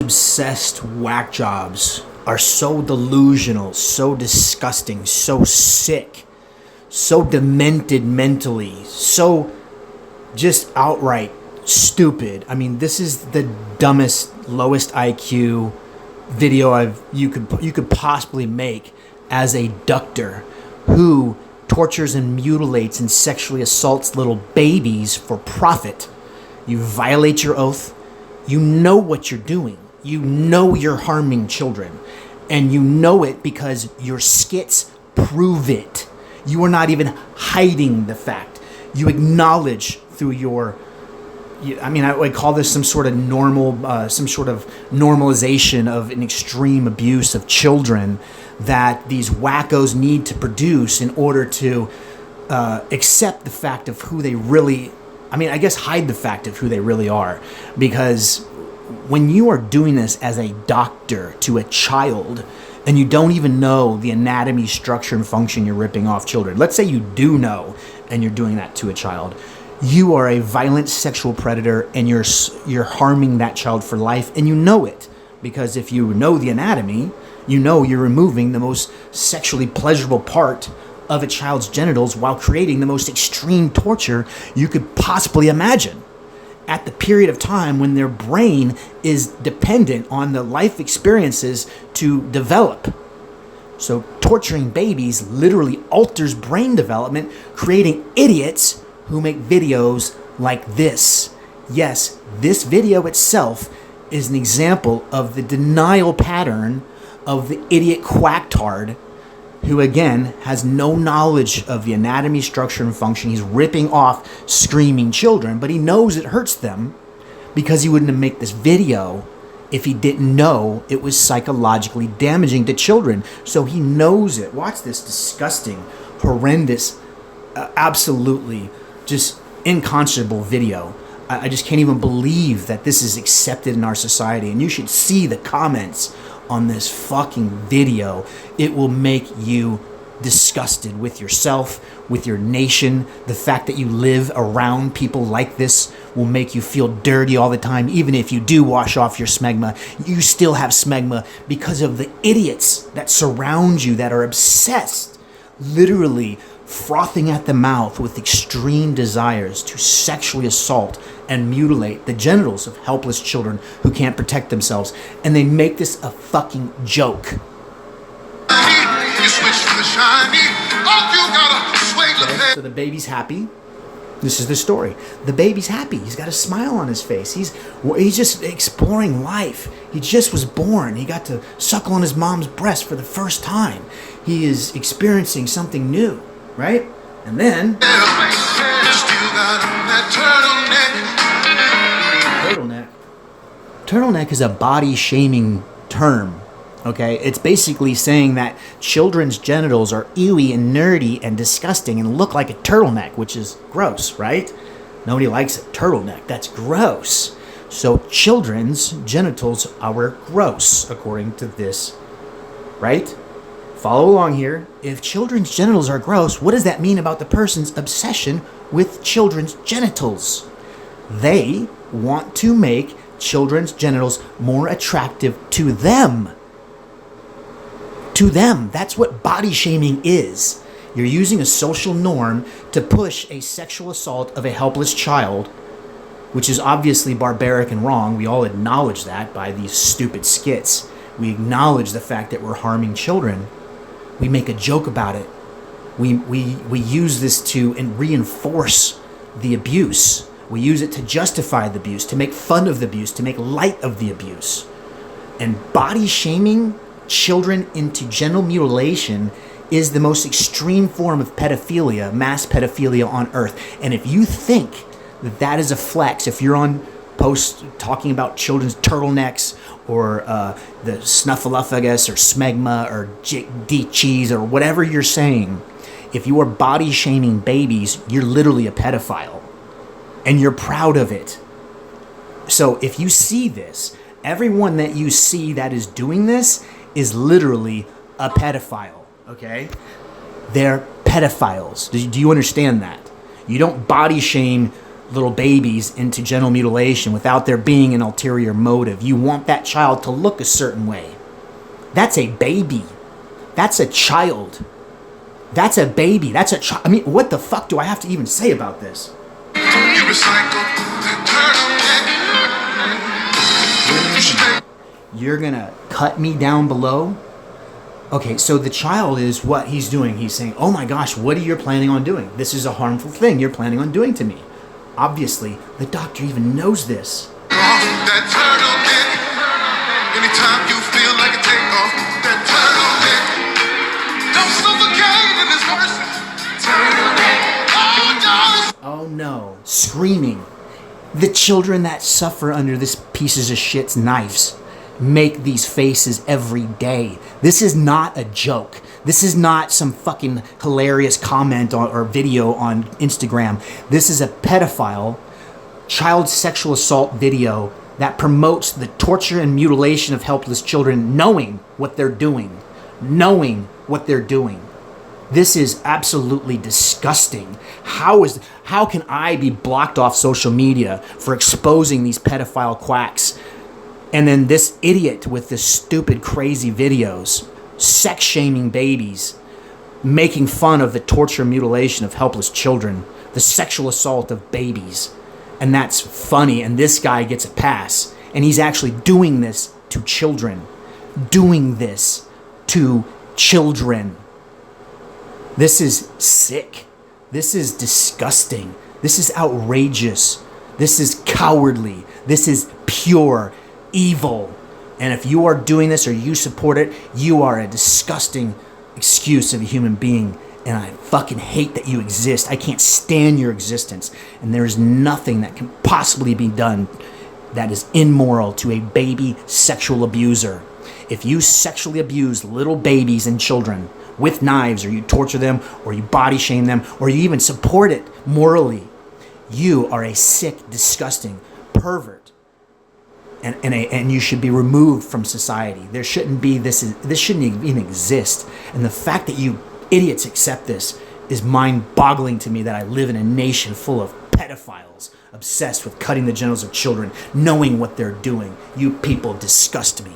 Obsessed whack jobs are so delusional, so disgusting, so sick, so demented mentally, so just outright stupid. I mean, this is the dumbest, lowest IQ video you could possibly make as a doctor who tortures and mutilates and sexually assaults little babies for profit. You violate your oath. You know what you're doing. You know you're harming children. And you know it because your skits prove it. You are not even hiding the fact. You acknowledge through your, I would call this some sort of normalization of an extreme abuse of children that these wackos need to produce in order to accept the fact of who they really, hide the fact of who they really are. Because when you are doing this as a doctor to a child and you don't even know the anatomy, structure, and function, you're ripping off children. Let's say you do know and you're doing that to a child. You are a violent sexual predator and you're harming that child for life, and you know it. Because if you know the anatomy, you know you're removing the most sexually pleasurable part of a child's genitals while creating the most extreme torture you could possibly imagine at the period of time when their brain is dependent on the life experiences to develop. So torturing babies literally alters brain development, creating idiots who make videos like this. Yes, this video itself is an example of the denial pattern of the idiot quacktard who, again, has no knowledge of the anatomy, structure, and function. He's ripping off screaming children, but he knows it hurts them because he wouldn't have made this video if he didn't know it was psychologically damaging to children. So he knows it. Watch this disgusting, horrendous, absolutely just inconscionable video. I just can't even believe that this is accepted in our society. And you should see the comments on this fucking video. It will make you disgusted with yourself, with your nation. The fact that you live around people like this will make you feel dirty all the time. Even if you do wash off your smegma, you still have smegma because of the idiots that surround you that are obsessed, literally frothing at the mouth with extreme desires to sexually assault and mutilate the genitals of helpless children who can't protect themselves. And they make this a fucking joke. So the baby's happy. This is the story. The baby's happy. He's got a smile on his face. He's just exploring life. He just was born. He got to suckle on his mom's breast for the first time. He is experiencing something new, right? And then turtleneck is a body shaming term. Okay, it's basically saying that children's genitals are ewy and nerdy and disgusting and look like a turtleneck, which is gross, right? Nobody likes a turtleneck. That's gross. So children's genitals are gross, according to this, right? Follow along here. If children's genitals are gross, what does that mean about the person's obsession with children's genitals? They want to make children's genitals more attractive to them. To them. That's what body shaming is. You're using a social norm to push a sexual assault of a helpless child, which is obviously barbaric and wrong. We all acknowledge that by these stupid skits. We acknowledge the fact that we're harming children. We make a joke about it. We use this to reinforce the abuse. We use it to justify the abuse, to make fun of the abuse, to make light of the abuse. And body shaming children into genital mutilation is the most extreme form of pedophilia, mass pedophilia on earth. And if you think that that is a flex, if you're on posts talking about children's turtlenecks or the snuffleupagus or smegma or deep cheese or whatever you're saying, if you are body shaming babies, you're literally a pedophile. And you're proud of it. So if you see this, everyone that you see that is doing this is literally a pedophile, okay? They're pedophiles. Do you understand that? You don't body shame little babies into genital mutilation without there being an ulterior motive. You want that child to look a certain way. That's a baby. That's a child. That's a baby. That's a child. I mean, what the fuck do I have to even say about this? You're gonna cut me down below? Okay, so the child is what he's doing. He's saying, oh my gosh, what are you planning on doing? This is a harmful thing you're planning on doing to me. Obviously, the doctor even knows this. That turtleneck. Anytime you feel like a takeoff, that turtleneck. Don't suffocate in this person. Turtleneck. Oh no. Screaming. The children that suffer under this pieces of shit's knives make these faces every day. This is not a joke. This is not some fucking hilarious comment or video on Instagram. This is a pedophile child sexual assault video that promotes the torture and mutilation of helpless children, knowing what they're doing. Knowing what they're doing. This is absolutely disgusting. How can I be blocked off social media for exposing these pedophile quacks? And then this idiot with this stupid, crazy videos, sex shaming babies, making fun of the torture and mutilation of helpless children, the sexual assault of babies. And that's funny, and this guy gets a pass. And he's actually doing this to children. Doing this to children. This is sick. This is disgusting. This is outrageous. This is cowardly. This is pure evil. And if you are doing this or you support it, you are a disgusting excuse of a human being. And I fucking hate that you exist. I can't stand your existence. And there is nothing that can possibly be done that is immoral to a baby sexual abuser. If you sexually abuse little babies and children with knives, or you torture them, or you body shame them, or you even support it morally, you are a sick, disgusting pervert. And you should be removed from society. There shouldn't be this shouldn't even exist. And the fact that you idiots accept this is mind-boggling to me, that I live in a nation full of pedophiles obsessed with cutting the genitals of children, knowing what they're doing. You people disgust me.